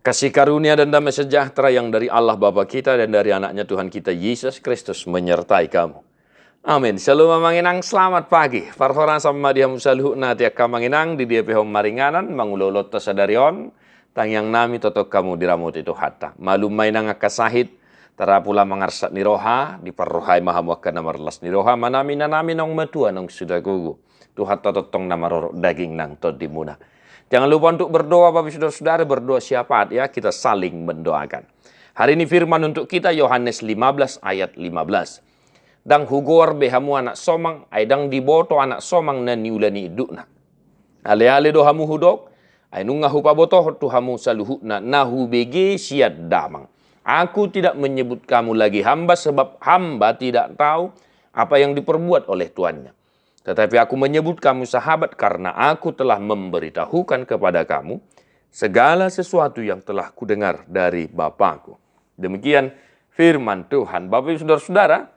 Kasih karunia dan damai sejahtera yang dari Allah Bapa kita dan dari anaknya Tuhan kita Yesus Kristus menyertai kamu. Amin. Shalom manginang, selamat pagi. Farhoran sama dia musaluh na tiak kamanginang di dia pehom maringanan mangulolot tasadarion tang yang nami totok kamu diramut itu hatta. Malum mainang akasahit tara pula mangarsat niroha di parrohai mahamuakka namarlas niroha manami nanami nong metua nong sudah gugu. Tuhan totong nama rorok daging nang tod dimuna. Jangan lupa untuk berdoa Bapak Saudara-saudara, berdoa syafaat ya, kita saling mendoakan. Hari ini firman untuk kita Yohanes 15 ayat 15. Dang hugor behamu anak somang, aidang diboto anak somang na niulani idukna. Ale-ale dohamu hudok, ay nunga hupaboto tuhamu saluhukna nahu bege siad damang. Aku tidak menyebut kamu lagi hamba sebab hamba tidak tahu apa yang diperbuat oleh tuannya. Tetapi aku menyebut kamu sahabat karena aku telah memberitahukan kepada kamu segala sesuatu yang telah kudengar dari Bapakku. Demikian firman Tuhan. Bapak Ibu Saudara-saudara,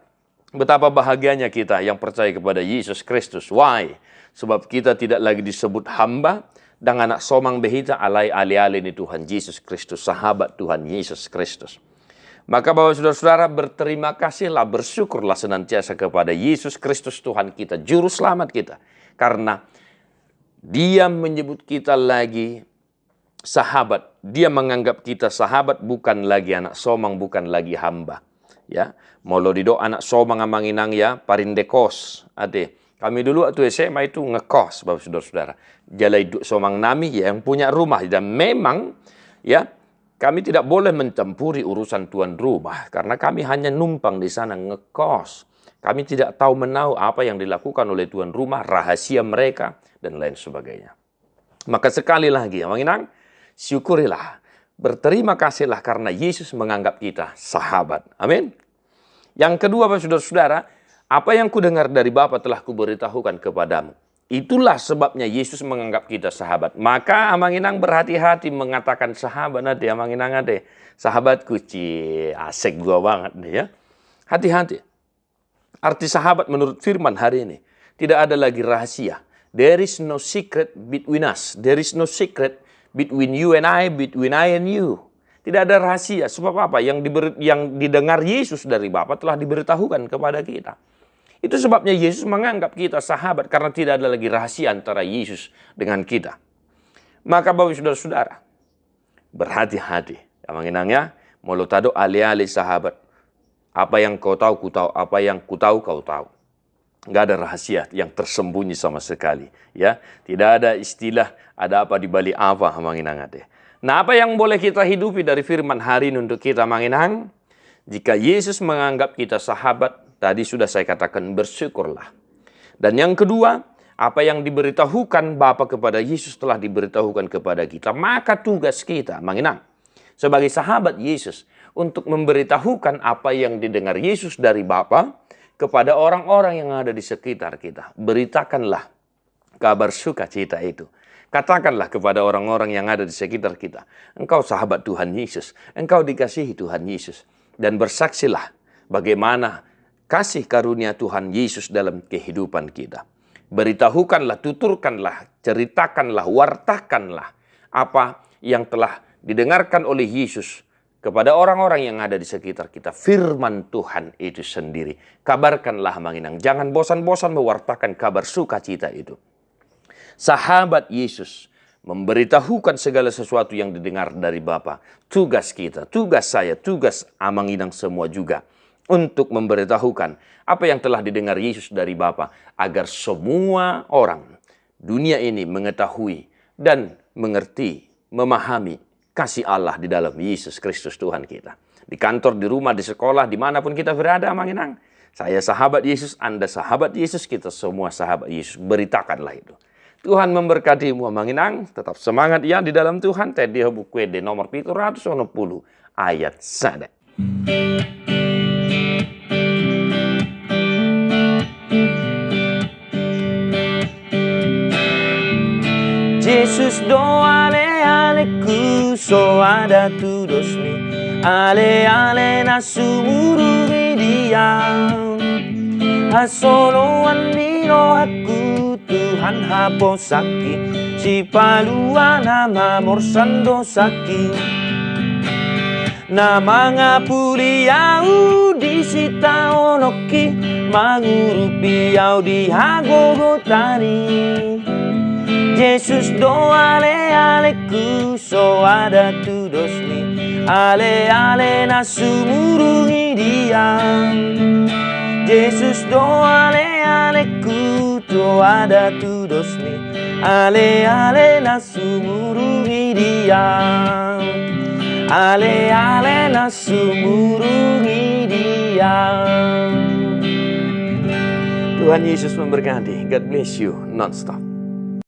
betapa bahagianya kita yang percaya kepada Yesus Kristus. Why? Sebab kita tidak lagi disebut hamba dan anak somang behita alai ali-ali ini Tuhan Yesus Kristus, sahabat Tuhan Yesus Kristus. Maka Bapak Saudara-saudara berterima kasihlah, bersyukurlah senantiasa kepada Yesus Kristus Tuhan kita, Juru Selamat kita. Karena Dia menyebut kita lagi sahabat. Dia menganggap kita sahabat, bukan lagi anak somang, bukan lagi hamba. Ya, molo dido anak somang amanginang ya, parindekos. Ade, kami dulu waktu SMA itu ngekos Bapak Saudara-saudara. Jalai somang nami ya, yang punya rumah. Dan memang ya, kami tidak boleh mencampuri urusan tuan rumah karena kami hanya numpang di sana ngekos. Kami tidak tahu menahu apa yang dilakukan oleh tuan rumah, rahasia mereka dan lain sebagainya. Maka sekali lagi, manginang, syukurilah, berterima kasihlah karena Yesus menganggap kita sahabat. Amin. Yang kedua, Bapak Saudara-saudara, apa yang kudengar dari Bapa telah kuberitahukan kepadamu. Itulah sebabnya Yesus menganggap kita sahabat. Maka amanginang berhati-hati mengatakan sahabat nanti. Amanginang ade, sahabatku, asik gua banget nih ya. Hati-hati. Arti sahabat menurut firman hari ini, tidak ada lagi rahasia. There is no secret between us. There is no secret between you and I, between I and you. Tidak ada rahasia. Sebab apa? Yang didengar Yesus dari Bapa telah diberitahukan kepada kita. Itu sebabnya Yesus menganggap kita sahabat karena tidak ada lagi rahasia antara Yesus dengan kita. Maka Bapak Saudara-saudara, berhati-hati. Manginangnya, molotado ale-ale sahabat. Apa yang kau tahu, ku tahu. Apa yang ku tahu, kau tahu. Nggak ada rahasia yang tersembunyi sama sekali. Ya, tidak ada istilah ada apa di balik apa, manginangnya. Nah, apa yang boleh kita hidupi dari firman hari ini untuk kita, manginang? Jika Yesus menganggap kita sahabat, tadi sudah saya katakan bersyukurlah. Dan yang kedua, apa yang diberitahukan Bapa kepada Yesus telah diberitahukan kepada kita. Maka tugas kita, manginang, sebagai sahabat Yesus, untuk memberitahukan apa yang didengar Yesus dari Bapa kepada orang-orang yang ada di sekitar kita. Beritakanlah kabar sukacita itu. Katakanlah kepada orang-orang yang ada di sekitar kita, engkau sahabat Tuhan Yesus, engkau dikasihi Tuhan Yesus. Dan bersaksilah bagaimana kasih karunia Tuhan Yesus dalam kehidupan kita. Beritahukanlah, tuturkanlah, ceritakanlah, wartakanlah apa yang telah didengarkan oleh Yesus kepada orang-orang yang ada di sekitar kita. Firman Tuhan itu sendiri. Kabarkanlah, manginang. Jangan bosan-bosan mewartakan kabar sukacita itu. Sahabat Yesus memberitahukan segala sesuatu yang didengar dari Bapa. Tugas kita, tugas saya, tugas amanginang semua juga. Untuk memberitahukan apa yang telah didengar Yesus dari Bapa. Agar semua orang dunia ini mengetahui dan mengerti, memahami kasih Allah di dalam Yesus Kristus Tuhan kita. Di kantor, di rumah, di sekolah, dimanapun kita berada, manginang. Saya sahabat Yesus, Anda sahabat Yesus, kita semua sahabat Yesus. Beritakanlah itu. Tuhan memberkatimu, manginang. Tetap semangat ya di dalam Tuhan. Tadi buku di nomor 710 ayat 1. Jesus do ale-aleku so ada tudos ni ale-ale na sumuru dia asolo andino aku Tuhan haposaki si palua nama morsando saki nama ngapuli au di sita onoki mangurupi au di hagogo tani Yesus do ale aleku so ada tu dosni ale ale nasumurungi dia Yesus do ale aleku do ada tu dosni ale ale nasumurungi dia ale ale nasumurungi dia. Tuhan Yesus memberkati. God bless you non-stop.